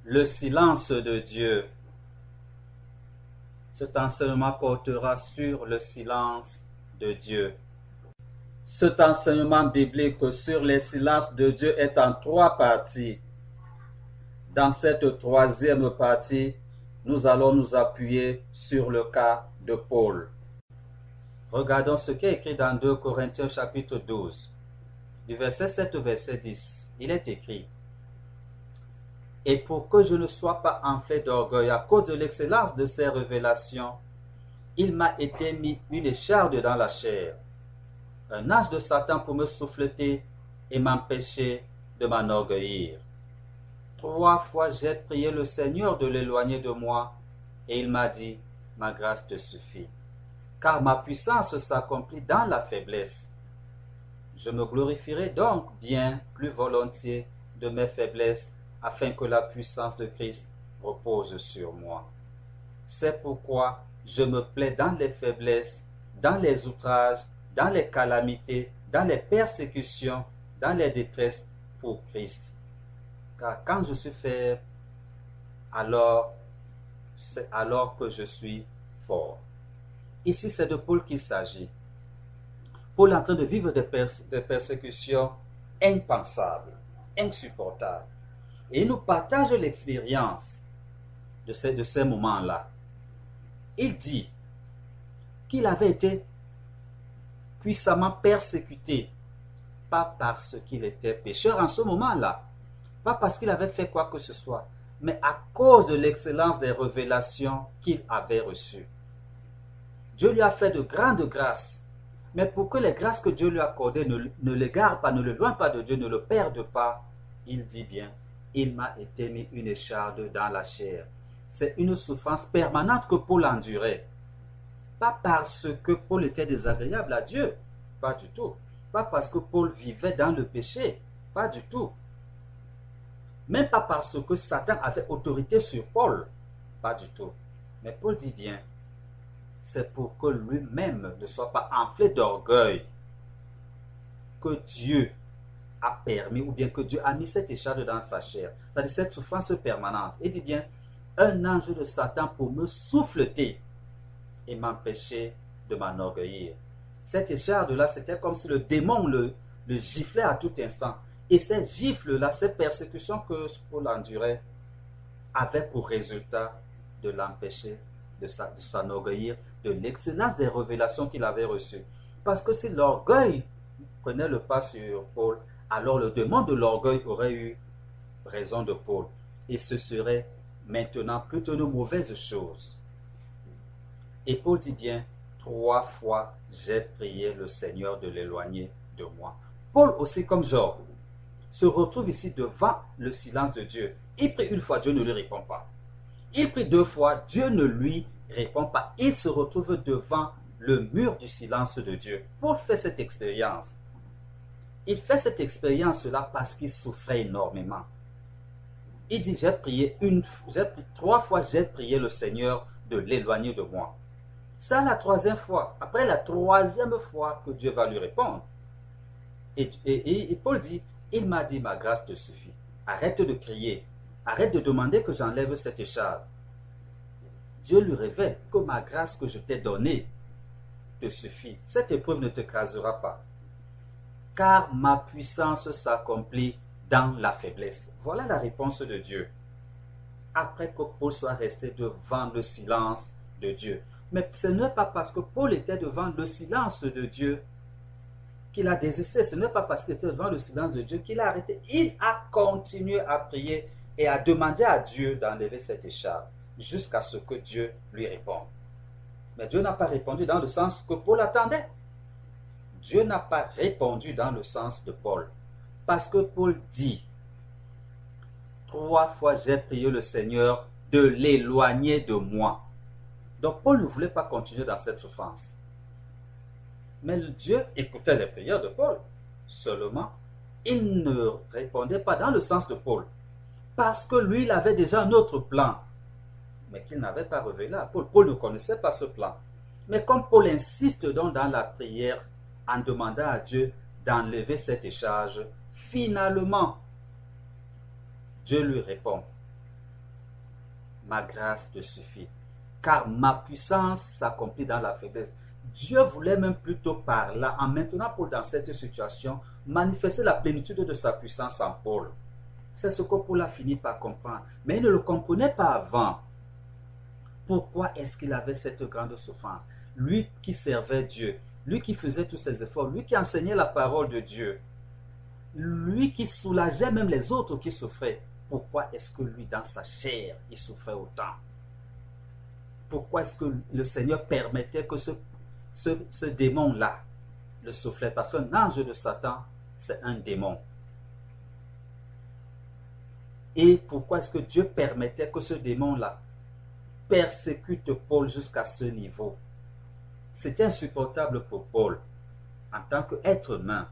Le silence de Dieu. Cet enseignement portera sur le silence de Dieu. Cet enseignement biblique sur les silences de Dieu est en 3 parties. Dans cette 3e partie, nous allons nous appuyer sur le cas de Paul. Regardons ce qui est écrit dans 2 Corinthiens chapitre 12, du verset 7 au verset 10. Il est écrit: Et pour que je ne sois pas enflé d'orgueil à cause de l'excellence de ces révélations, il m'a été mis une écharde dans la chair, un ange de Satan pour me souffleter et m'empêcher de m'enorgueillir. 3 fois j'ai prié le Seigneur de l'éloigner de moi, et il m'a dit: ma grâce te suffit, car ma puissance s'accomplit dans la faiblesse. Je me glorifierai donc bien plus volontiers de mes faiblesses, afin que la puissance de Christ repose sur moi. C'est pourquoi je me plais dans les faiblesses, dans les outrages, dans les calamités, dans les persécutions, dans les détresses pour Christ. Car quand je suis faible, c'est alors que je suis fort. Ici, c'est de Paul qu'il s'agit. Paul est en train de vivre des persécutions impensables, insupportables. Et il nous partage l'expérience de ces moments-là. Il dit qu'il avait été puissamment persécuté, pas parce qu'il était pécheur en ce moment-là, pas parce qu'il avait fait quoi que ce soit, mais à cause de l'excellence des révélations qu'il avait reçues. Dieu lui a fait de grandes grâces, mais pour que les grâces que Dieu lui a accordées ne l'égarent pas, ne l'éloignent pas de Dieu, ne le perdent pas, il dit bien: il m'a été mis une écharde dans la chair. C'est une souffrance permanente que Paul endurait. Pas parce que Paul était désagréable à Dieu, pas du tout. Pas parce que Paul vivait dans le péché, pas du tout. Même pas parce que Satan avait autorité sur Paul, pas du tout. Mais Paul dit bien: c'est pour que lui-même ne soit pas enflé d'orgueil que Dieu a permis, ou bien que Dieu a mis cette écharde dans sa chair, c'est-à-dire cette souffrance permanente. Il dit bien: un ange de Satan pour me souffleter et m'empêcher de m'enorgueillir. Cette écharde-là, c'était comme si le démon le giflait à tout instant. Et ces gifles-là, ces persécutions que Paul endurait, avaient pour résultat de l'empêcher de s'enorgueillir de l'excellence des révélations qu'il avait reçues. Parce que si l'orgueil prenait le pas sur Paul, alors le démon de l'orgueil aurait eu raison de Paul. Et ce serait maintenant plutôt une mauvaise chose. Et Paul dit bien: 3 fois j'ai prié le Seigneur de l'éloigner de moi. Paul aussi, comme Job, se retrouve ici devant le silence de Dieu. Il prie 1 fois, Dieu ne lui répond pas. Il prie 2 fois, Dieu ne lui répond pas. Il se retrouve devant le mur du silence de Dieu. Paul fait cette expérience. Il fait cette expérience-là parce qu'il souffrait énormément. Il dit: j'ai prié 3 fois, j'ai prié le Seigneur de l'éloigner de moi. C'est la 3e fois, après la 3e fois, que Dieu va lui répondre. Et Paul dit: il m'a dit, ma grâce te suffit. Arrête de crier, arrête de demander que j'enlève cette écharpe. Dieu lui révèle que ma grâce que je t'ai donnée te suffit. Cette épreuve ne t'écrasera pas, car ma puissance s'accomplit dans la faiblesse. Voilà la réponse de Dieu. Après que Paul soit resté devant le silence de Dieu. Mais ce n'est pas parce que Paul était devant le silence de Dieu qu'il a désisté. Ce n'est pas parce qu'il était devant le silence de Dieu qu'il a arrêté. Il a continué à prier et à demander à Dieu d'enlever cette écharpe jusqu'à ce que Dieu lui réponde. Mais Dieu n'a pas répondu dans le sens que Paul attendait. Dieu n'a pas répondu dans le sens de Paul. Parce que Paul dit: 3 fois j'ai prié le Seigneur de l'éloigner de moi. Donc Paul ne voulait pas continuer dans cette souffrance. Mais Dieu écoutait les prières de Paul. Seulement, il ne répondait pas dans le sens de Paul. Parce que lui, il avait déjà un autre plan. Mais qu'il n'avait pas révélé à Paul. Paul ne connaissait pas ce plan. Mais comme Paul insiste donc dans la prière en demandant à Dieu d'enlever cette décharge, finalement, Dieu lui répond, ma grâce te suffit, car ma puissance s'accomplit dans la faiblesse. Dieu voulait même plutôt par là, en maintenant Paul dans cette situation, manifester la plénitude de sa puissance en Paul. C'est ce que Paul a fini par comprendre. Mais il ne le comprenait pas avant. Pourquoi est-ce qu'il avait cette grande souffrance? Lui qui servait Dieu, lui qui faisait tous ses efforts, lui qui enseignait la parole de Dieu, lui qui soulageait même les autres qui souffraient. Pourquoi est-ce que lui, dans sa chair, il souffrait autant? Pourquoi est-ce que le Seigneur permettait que ce démon-là le soufflait? Parce qu'un ange de Satan, c'est un démon. Et pourquoi est-ce que Dieu permettait que ce démon-là persécute Paul jusqu'à ce niveau? C'était insupportable pour Paul en tant qu'être humain.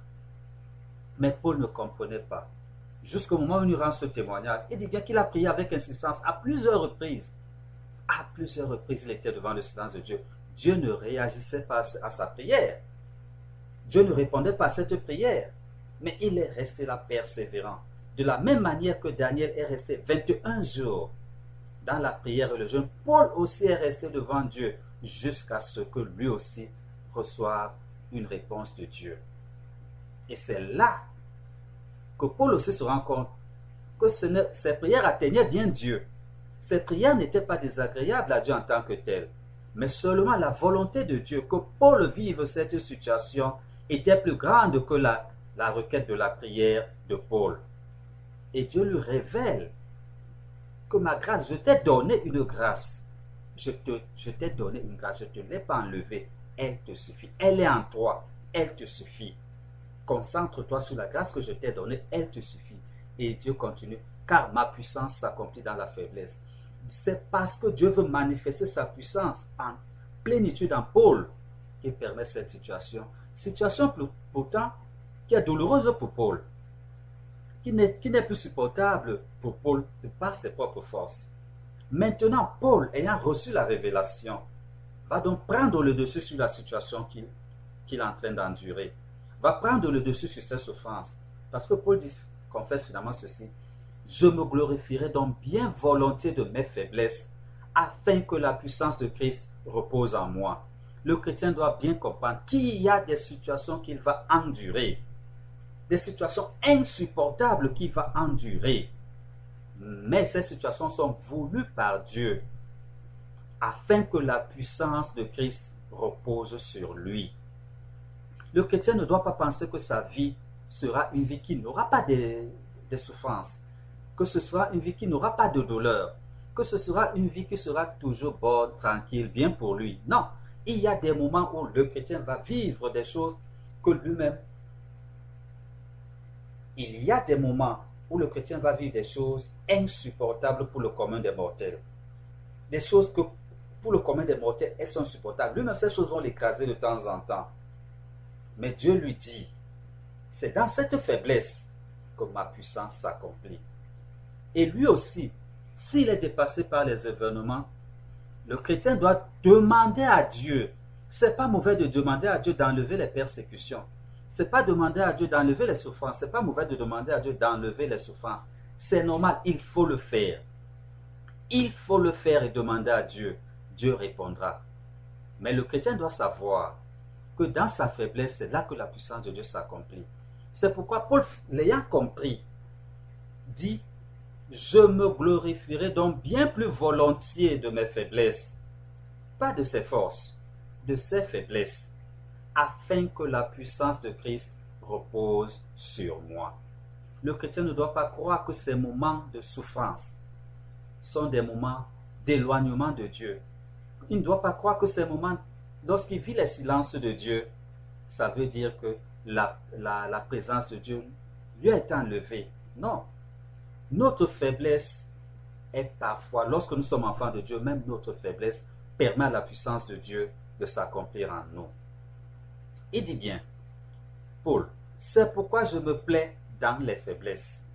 Mais Paul ne comprenait pas. Jusqu'au moment où il rend ce témoignage, il dit bien qu'il a prié avec insistance à plusieurs reprises. À plusieurs reprises, il était devant le silence de Dieu. Dieu ne réagissait pas à sa prière. Dieu ne répondait pas à cette prière. Mais il est resté là persévérant. De la même manière que Daniel est resté 21 jours dans la prière et le jeûne, Paul aussi est resté devant Dieu jusqu'à ce que lui aussi reçoive une réponse de Dieu. Et c'est là que Paul aussi se rend compte que ses prières atteignaient bien Dieu. Ses prières n'étaient pas désagréables à Dieu en tant que telles, mais seulement la volonté de Dieu que Paul vive cette situation était plus grande que la requête de la prière de Paul. Et Dieu lui révèle que ma grâce, je t'ai donné une grâce. Je t'ai donné une grâce, je ne te l'ai pas enlevée. Elle te suffit. Elle est en toi. Elle te suffit. Concentre-toi sur la grâce que je t'ai donnée. Elle te suffit. Et Dieu continue. Car ma puissance s'accomplit dans la faiblesse. C'est parce que Dieu veut manifester sa puissance en plénitude en Paul qu'il permet cette situation. Situation pourtant qui est douloureuse pour Paul. Qui n'est plus supportable pour Paul de par ses propres forces. Maintenant, Paul, ayant reçu la révélation, va donc prendre le dessus sur la situation qu'il est en train d'endurer. Va prendre le dessus sur ses souffrances. Parce que Paul confesse finalement ceci. Je me glorifierai donc bien volontiers de mes faiblesses, afin que la puissance de Christ repose en moi. Le chrétien doit bien comprendre qu'il y a des situations qu'il va endurer. Des situations insupportables qu'il va endurer. Mais ces situations sont voulues par Dieu afin que la puissance de Christ repose sur lui. Le chrétien ne doit pas penser que sa vie sera une vie qui n'aura pas des souffrances, que ce sera une vie qui n'aura pas de douleur, que ce sera une vie qui sera toujours bonne, tranquille, bien pour lui. Non, il y a des moments où le chrétien va vivre des choses que lui-même. Il y a des moments où le chrétien va vivre des choses insupportables pour le commun des mortels. Des choses que pour le commun des mortels, elles sont insupportables. Lui-même, ces choses vont l'écraser de temps en temps. Mais Dieu lui dit, c'est dans cette faiblesse que ma puissance s'accomplit. Et lui aussi, s'il est dépassé par les événements, le chrétien doit demander à Dieu. C'est pas mauvais de demander à Dieu d'enlever les persécutions. C'est pas demander à Dieu d'enlever les souffrances. C'est pas mauvais de demander à Dieu d'enlever les souffrances. C'est normal, il faut le faire. Il faut le faire et demander à Dieu. Dieu répondra. Mais le chrétien doit savoir que dans sa faiblesse, c'est là que la puissance de Dieu s'accomplit. C'est pourquoi Paul, l'ayant compris, dit, je me glorifierai donc bien plus volontiers de mes faiblesses, pas de ses forces, de ses faiblesses, afin que la puissance de Christ repose sur moi. Le chrétien ne doit pas croire que ces moments de souffrance sont des moments d'éloignement de Dieu. Il ne doit pas croire que ces moments, lorsqu'il vit les silences de Dieu, ça veut dire que la présence de Dieu lui a été enlevée. Non. Notre faiblesse est parfois, lorsque nous sommes enfants de Dieu, même notre faiblesse permet à la puissance de Dieu de s'accomplir en nous. Il dit bien, Paul, c'est pourquoi je me plais dans les faiblesses.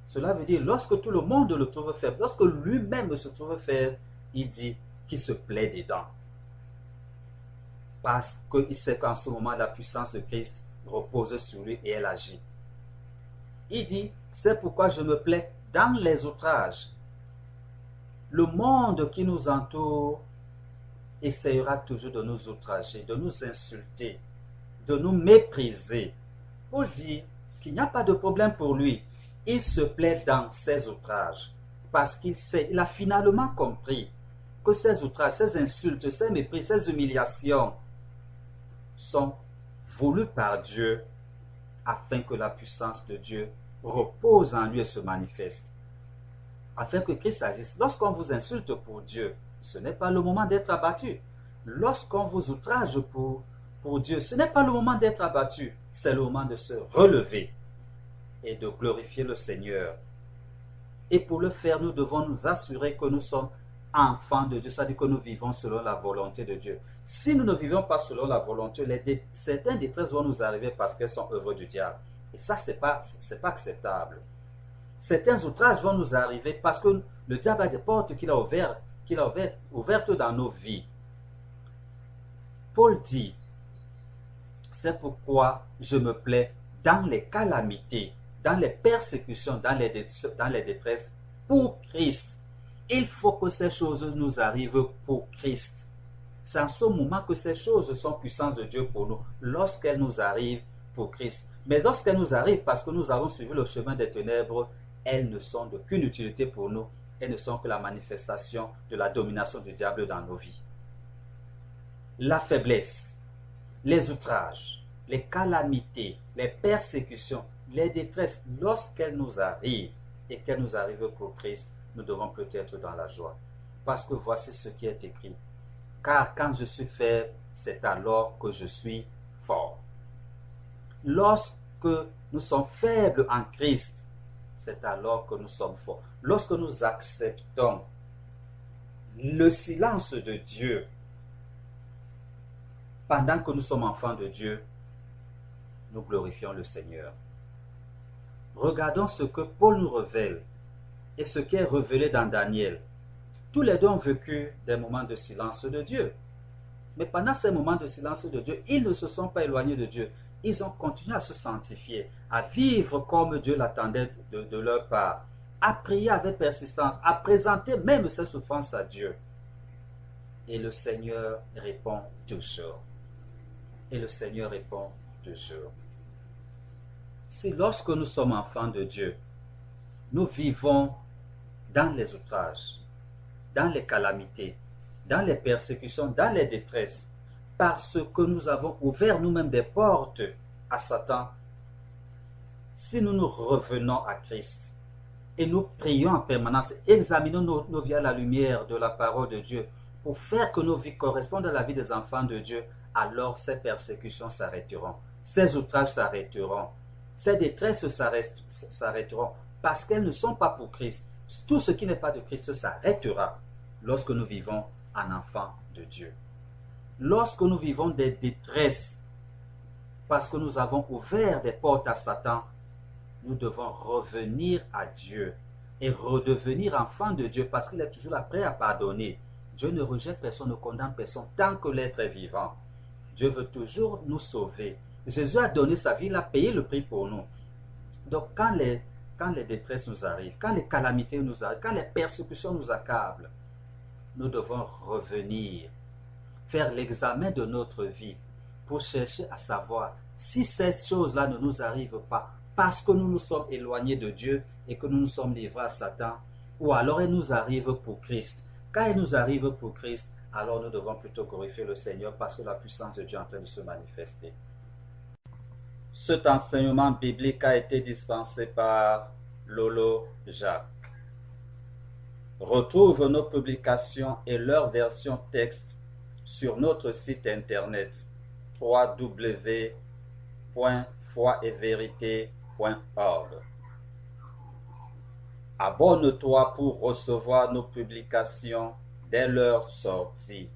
Cela veut dire, lorsque tout le monde le trouve faible, lorsque lui-même se trouve faible, il dit qu'il se plaît dedans. Parce qu'il sait qu'en ce moment, la puissance de Christ repose sur lui et elle agit. Il dit, c'est pourquoi je me plais dans les outrages. Le monde qui nous entoure essayera toujours de nous outrager, de nous insulter, de nous mépriser. Paul dit qu'il n'y a pas de problème pour lui. Il se plaît dans ces outrages parce qu'il sait, il a finalement compris que ces outrages, ces insultes, ces mépris, ces humiliations sont voulus par Dieu afin que la puissance de Dieu repose en lui et se manifeste. Afin que Christ agisse. Lorsqu'on vous insulte pour Dieu, ce n'est pas le moment d'être abattu. Lorsqu'on vous outrage pour Dieu, ce n'est pas le moment d'être abattu. C'est le moment de se relever et de glorifier le Seigneur. Et pour le faire, nous devons nous assurer que nous sommes enfants de Dieu, c'est-à-dire que nous vivons selon la volonté de Dieu. Si nous ne vivons pas selon la volonté, certaines détresses vont nous arriver parce qu'elles sont œuvres du diable. Et ça, c'est pas acceptable. Certains outrages vont nous arriver parce que le diable a des portes qu'il a ouvertes dans nos vies. Paul dit, c'est pourquoi je me plais dans les calamités, dans les persécutions, dans les détresses pour Christ. Il faut que ces choses nous arrivent pour Christ. C'est en ce moment que ces choses sont puissance de Dieu pour nous, lorsqu'elles nous arrivent pour Christ. Mais lorsqu'elles nous arrivent parce que nous avons suivi le chemin des ténèbres, elles ne sont d'aucune utilité pour nous. Elles ne sont que la manifestation de la domination du diable dans nos vies. La faiblesse, les outrages, les calamités, les persécutions, les détresses, lorsqu'elles nous arrivent et qu'elles nous arrivent pour Christ, nous devons peut-être dans la joie. Parce que voici ce qui est écrit. Car quand je suis faible, c'est alors que je suis fort. Lorsque nous sommes faibles en Christ, c'est alors que nous sommes forts. Lorsque nous acceptons le silence de Dieu, pendant que nous sommes enfants de Dieu, nous glorifions le Seigneur. Regardons ce que Paul nous révèle et ce qui est révélé dans Daniel. Tous les deux ont vécu des moments de silence de Dieu. Mais pendant ces moments de silence de Dieu, ils ne se sont pas éloignés de Dieu. Ils ont continué à se sanctifier, à vivre comme Dieu l'attendait de leur part, à prier avec persistance, à présenter même ses souffrances à Dieu. Et le Seigneur répond toujours. Et le Seigneur répond toujours. Si lorsque nous sommes enfants de Dieu, nous vivons dans les outrages, dans les calamités, dans les persécutions, dans les détresses, parce que nous avons ouvert nous-mêmes des portes à Satan, si nous nous revenons à Christ et nous prions en permanence, examinons nos vies à la lumière de la parole de Dieu pour faire que nos vies correspondent à la vie des enfants de Dieu, alors ces persécutions s'arrêteront, ces outrages s'arrêteront, ces détresses s'arrêteront, parce qu'elles ne sont pas pour Christ. Tout ce qui n'est pas de Christ s'arrêtera lorsque nous vivons en enfants de Dieu. Lorsque nous vivons des détresses, parce que nous avons ouvert des portes à Satan, nous devons revenir à Dieu et redevenir enfants de Dieu, parce qu'il est toujours là prêt à pardonner. Dieu ne rejette personne, ne condamne personne tant que l'être est vivant. Dieu veut toujours nous sauver. Jésus a donné sa vie, il a payé le prix pour nous. Donc quand les détresses nous arrivent, quand les calamités nous arrivent, quand les persécutions nous accablent, nous devons revenir, faire l'examen de notre vie pour chercher à savoir si ces choses-là ne nous arrivent pas parce que nous nous sommes éloignés de Dieu et que nous nous sommes livrés à Satan, ou alors elles nous arrivent pour Christ. Quand elles nous arrivent pour Christ, alors nous devons plutôt glorifier le Seigneur parce que la puissance de Dieu est en train de se manifester. Cet enseignement biblique a été dispensé par Lolo Jacques. Retrouve nos publications et leur version texte sur notre site internet www.foietverité.org. Abonne-toi pour recevoir nos publications dès leur sortie.